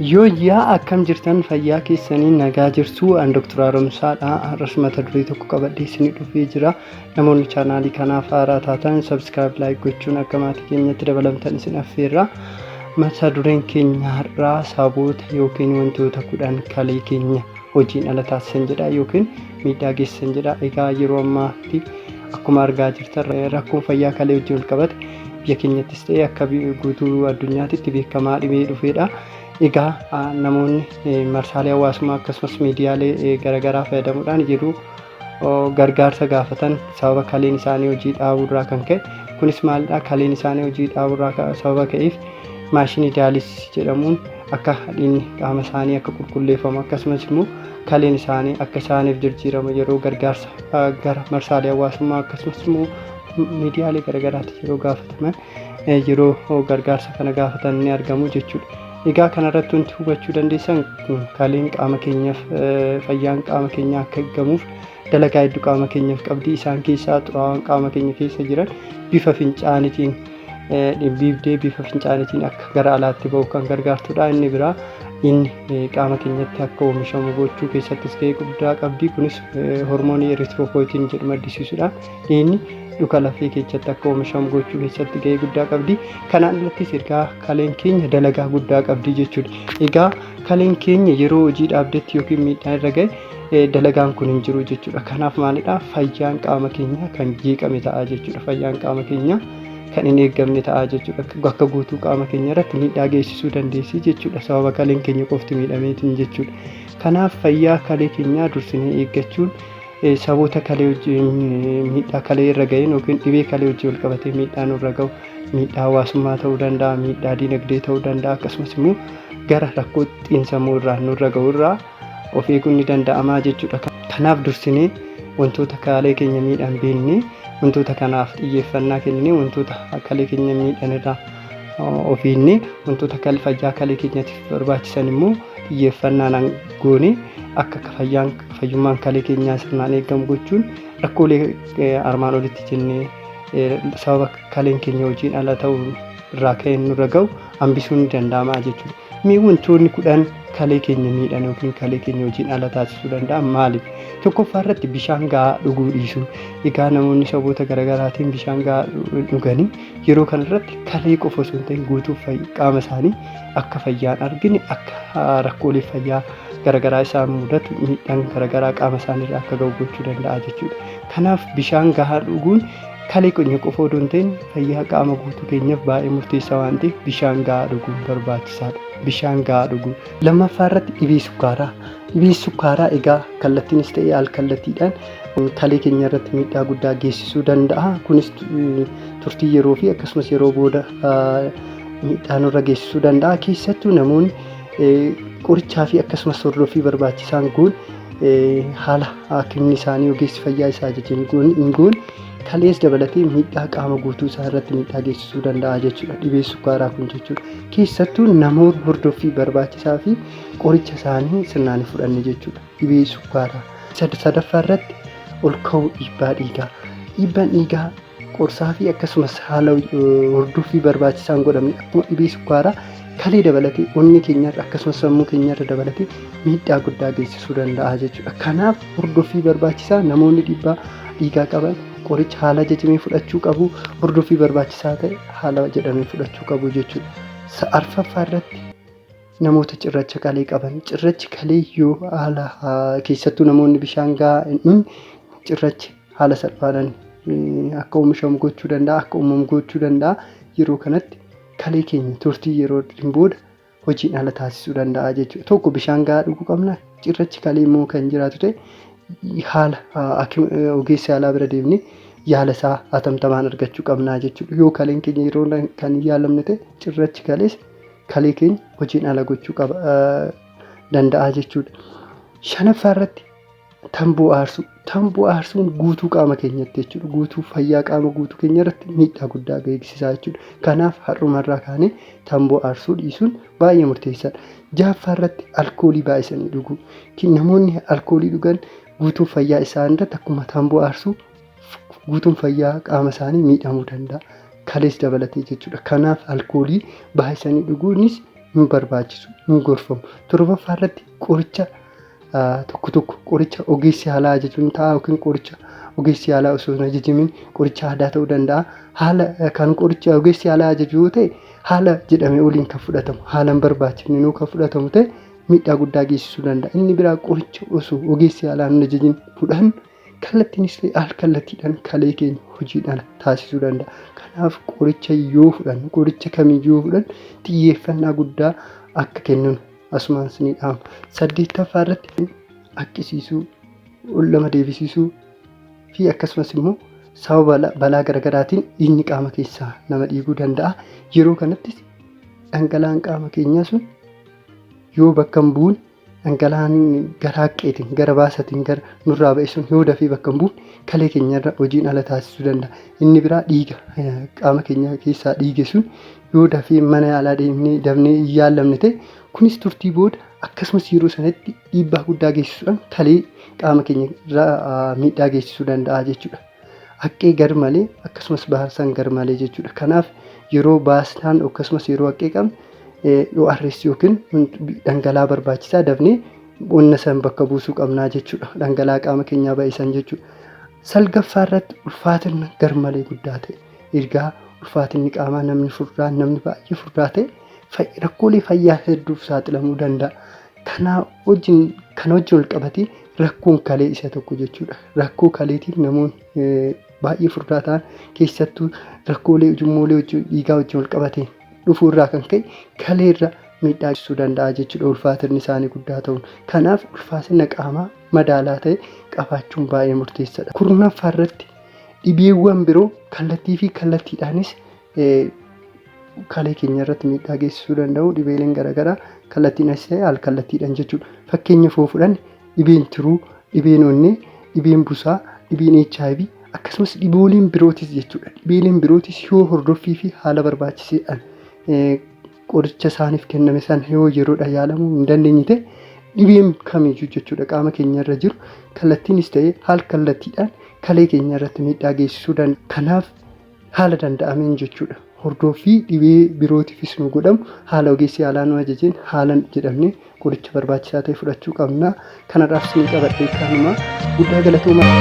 Yaa akkam jirtan fayyaa keessanii nagaa jirtu an Dr. Haaromsaadha. Har'as mata duree tokko qabadhee isinii dhufee jira. Namoonni chaanaalii kanaaf haaraa taatan subscribe like gochuun akka maatii keenyatti dabalamtan isin affeerra. Mata dureen keenya har'aa saboota yookiin wantoota 10 kalee keenya hojiin ala taasisan jedha yookiin miidhaa geessisan jedha. Egaa yeroo ammaatti akkuma argaa jirtan rakkoon fayyaa kalee wajjin wal qabate biyya keenyattis ta'ee akka guutuu addunyaatti beekamaa dhibee dhufeedha. Egaa namoonni marsaalee hawaasummaa akkasumas miidiyaalee garaagaraa fayyadamuudhaan jiru gargaarsa gaafatan sababa kaleen isaanii hojii dhaabuurraa kan ka'e. Kunis maalidha? Kaleen isaanii hojii dhaabuurraa sababa ka'eef maashinii daayalisii jedhamuun akka dhiigni qaama isaanii akka qulqulleeffamu akkasumas immoo kaleen isaanii akka isaaniif jijjiiramu yeroo gargaarsa gara marsaalee hawaasummaa akkasumas immoo miidiyaalee garaagaraatti yeroo gaafataman yeroo gargaarsa kana gaafatan ni argamu jechuudha. Egaa kanarratti wanti hubachuu dandeessan kaleen qaama keenyaaf fayyaan qaama keenyaa akka eegamuuf dalagaa hedduu qaama keenyaaf qabdi. Isaan keessaa xuraawaan qaama keenya keessa jiran bifa fincaaniitiin dhibbiibdee bifa fincaaniitiin akka gara alaatti ba'u kan gargaartudha. Inni biraa inni qaama keenyatti akka oomishamu gochuu keessattis gahee guddaa qabdi. Kunis hormoonii eritiroopoyetiin jedhu maddisiisuudha. Inni dhuka lafee keessatti akka oomishamu gochuu keessatti gahee guddaa qabdi. Kanaan alattis egaa kaleen keenya dalagaa guddaa qabdi jechuudha. Egaa kaleen keenya yeroo hojii dhaabdetti yookiin miidhaan irra gahe dalagaan kun hin jiru jechuudha. Kanaaf maalidha? Fayyaan qaama keenyaa kan jeeqame ta'a jechuudha. Fayyaan qaama keenyaa kan hin eegamne ta'a jechuudha. Bakka guutuu qaama keenya irratti miidhaa geessisuu dandeessi jechuudha. Sababa kaleen keenya qofti miidhameetiin jechuudha. Kanaaf fayyaa kalee keenyaa dursinee eeggachuun saboota kalee wajjin miidhaa kalee irra ga'een yookiin dhibee kalee wajjin wal qabatee miidhaan irra ga'u miidhaa hawaasummaa ta'uu danda'a, miidhaa dinagdee ta'uu danda'a akkasumas immoo gara rakkoo xiinsammuu irraa nurra ga'u irraa of eeguun ni danda'ama jechuudha. Kanaaf dursinee wantoota kalee keenya miidhan beeknee wantoota kanaaf xiyyeeffannaa kennee wantoota kalee keenya miidhan irraa of eegnee wantoota fayyaa kalee keenyaatiif barbaachisan immoo xiyyeeffannaan goonee akka fayyummaan kalee keenyaa sirnaan eegamu gochuun rakkoolee armaan olitti jennee sababa kaleen keenya hojiin ala ta'uu irraa ka'een nurra ga'u hambisuun ni danda'ama jechuudha. Mee wantoonni 10 kalee keenya miidhan yookiin kalee keenya hojiin ala taasisuu danda'an maali? Tokkoffaa irratti bishaan gahaa dhuguu dhiisuu. Egaa namoonni saboota garaagaraatiin bishaan gahaa dhuganii yeroo kanarratti kalee qofa osoo hin ta'in guutuu qaama isaanii akka fayyaan argine akka rakkoolee fayyaa garaagaraa isaan mudatu miidhaan garaagaraa qaama isaaniirra akka ga'u gochuu danda'a jechuudha. Kanaaf bishaan gahaa dhuguun kalee keenya qofa osoo hin ta'in fayyaa qaama guutuu keenyaaf baay'ee murteessaa waan ta'eef bishaan gahaa dhuguun barbaachisaadha. Bishaan gahaa dhuguu. Lammaffaa irratti dhibee sukkaaraa. Dhibee sukkaaraa egaa kallattiinis ta'ee al-kallattiidhaan kalee keenya irratti miidhaa guddaa geessisuu danda'a. Kunis turtii yeroo fi akkasumas yeroo booda miidhaa nurra geessisuu danda'a. Keessattuu namoonni qorichaa fi akkasumas hordoffii barbaachisaan goon haala haakimni isaanii ogeessi fayyaa isaa ajajeen goon kalees dabalatee miidhaa qaama guutuu isaa irratti miidhaa geessisuu danda'a jechuudha. Dhibee sukkaaraa kun jechuudha. Keessattuu namoonni hordoffii barbaachisaa fi qoricha isaanii sirnaan fudhanne jechuudha. Dhibee sukkaaraa. Sadaffaa irratti ol ka'uu dhiibbaa dhiigaa. Dhiibbaan dhiigaa qorsaa fi akkasumas haala hordoffii barbaachisaan godhamne akkuma dhibee sukkaaraa kalee dabalatee onni keenyarra akkasumas sammuu keenyarra dabalatee miidhaa guddaa geessisuu danda'a jechuudha. Kanaaf hordoffii barbaachisaa namoonni dhiibbaa dhiigaa qaban qoricha haala ajajamee fudhachuu qabu. Hordoffii barbaachisaa ta'e haala jedhamee fudhachuu qabu jechuudha. Arfaffaa irratti namoota cirracha kalee qaban. Cirrachi kalee yoo haala keessattuu namoonni bishaan gahaa hin dhugne cirrachi haala salphaadhaan akka oomishamu gochuu danda'a, akka uumamu gochuu danda'a. Yeroo kanatti kalee keenya turtii yeroo booda hojiin ala taasisuu danda'a jechuudha. Tokko bishaan gahaa dhuguu qabna. Cirrachi kalee immoo kan jiraatu ta'e haala ogeessa yaalaa bira deemnee yaala isaa atamtamaan argachuu qabna jechuudha. Yoo kaleen keenya yeroo kan hin yaalamne ta'e cirrachi kalees kalee keenya hojiin ala gochuu danda'a jechuudha. Shanaffaa irratti tamboo aarsuu. Tamboo aarsuun guutuu qaama keenyatti jechuudha. Guutuu fayyaa qaama guutuu keenya irratti miidhaa guddaa geessisaa jechuudha. Kanaaf har'umarraa kaanee tamboo aarsuu dhiisuun baay'ee murteessaadha. Ja'affaa irratti alkoolii baay'isanii dhuguu. Namoonni alkoolii dhugan guutuu fayyaa isaanii irratti akkuma tamboo aarsuu guutuun fayyaa qaama isaanii miidhamuu danda'a. Kalees dabalatee jechuudha. Kanaaf alkoolii baay'isanii dhuguunis hin barbaachisu, hin gorfamu. Torbaffaa irratti qoricha tokko qoricha ogeessi yaalaa ajajuun ta'a yookiin qoricha ogeessi yaalaa osoo hin ajajimin qoricha aadaa ta'uu danda'a. Haala kan qoricha ogeessi yaalaa ajaju yoo ta'e haala jedhamee oliin kan fudhatamu, haala hin barbaachifne kan fudhatamu ta'e miidhaa guddaa geessisuu danda'a. Inni biraa qoricha osoo ogeessi yaalaa hin ajajin fudhannu kallattiinis ta'e al-kallattiidhaan kalee keenya hojiidhaan taasisuu danda'a. Kanaaf qoricha yoo fudhannu, qoricha kamiyyuu yoo fudhannu xiyyeeffannaa guddaa akka kennuun asumaan ni dhaama. 8ffaa irratti akkisiisuu, lama deebisisuu fi akkasumas immoo sababa balaa garaagaraatiin dhiigni qaama keessaa nama dhiiguu danda'a. Yeroo kanattis dhangala'aan qaama keenyaa sun yoo bakka hin buune dhangala'aan gara haqqeetiin, gara baasatiin, gara nurraa ba'e sun yoo dafee bakka hin buune kalee keenyarra hojiin ala taasisuu danda'a. Inni biraa dhiiga qaama keenya keessaa dhiige sun yoo dafee mana yaalaa deemnee dafnee hin yaallamne ta'e kunis turtii booda akkasumas yeroo sanatti dhiibbaa guddaa geessisuudhaan kalee qaama keenya irraa miidhaa geessisuu danda'a jechuudha. Haqqee gar malee akkasumas baasan gar malee jechuudha. Kanaaf yeroo baasnaan akkasumas yeroo haqqee qabne ORS yookiin dhangala'aa barbaachisaa dafnee wanna san bakka buusuu qabnaa jechuudha. Dhangala'aa qaama keenyaa baay'isan jechuudha. 9ffaa irratti ulfaatina gar malee guddaa ta'e ergaa ulfaatinni qaamaa namni baay'ee furdaa ta'e rakkoolee fayyaa hedduuf saaxilamuu danda'a. Kana wajjin wal qabatee rakkoon kalee isa tokko jechuudha. Rakkoo kaleetiin namoonni baay'ee furdaa ta'an keessattuu rakkoolee ujummoolee dhiigaa wajjin wal qabatee dhufuu irraa kan ka'e kaleerra miidhaa geessisuu danda'a jechuudha ulfaatinni isaanii guddaa ta'uun. Kanaaf ulfaatina qaamaa madaalaa ta'e qabaachuun baay'ee murteessaadha. 9ffaa irratti dhibeewwan biroo kallattii fi kallattiidhaanis kalee keenya irratti miidhaa geessisuu danda'u. Dhibeeleen garaagaraa kallattiinis ta'e al-kallattiidhaan jechuudha. Fakkeenyaaf yoo fudhanne dhibeen tiruu, dhibeen onnee, dhibeen busaa, dhibeen HIV akkasumas dhibooleen birootis jechuudha. Dhibeeleen birootis yoo hordoffii fi haala barbaachisaadhaan qoricha isaaniif kenname sana yoo yeroodhaan yaalamuu hin dandeenye ta'e dhibeen kamiyyuu jechuudha qaama keenya irra jiru kallattiinis ta'e al-kallattiidhaan kalee keenya irratti miidhaa geessisuu danda'a. Kanaaf haala danda'ameen jechuudha. Hordoffii dhibee birootiifis nu godhamu haala ogeessi yaalaa nu ajajeen haala jedhamne qoricha barbaachisaa ta'e fudhachuu qabna. Kanarraaf isin qabadhee kanumaa guddaa galatoomaa.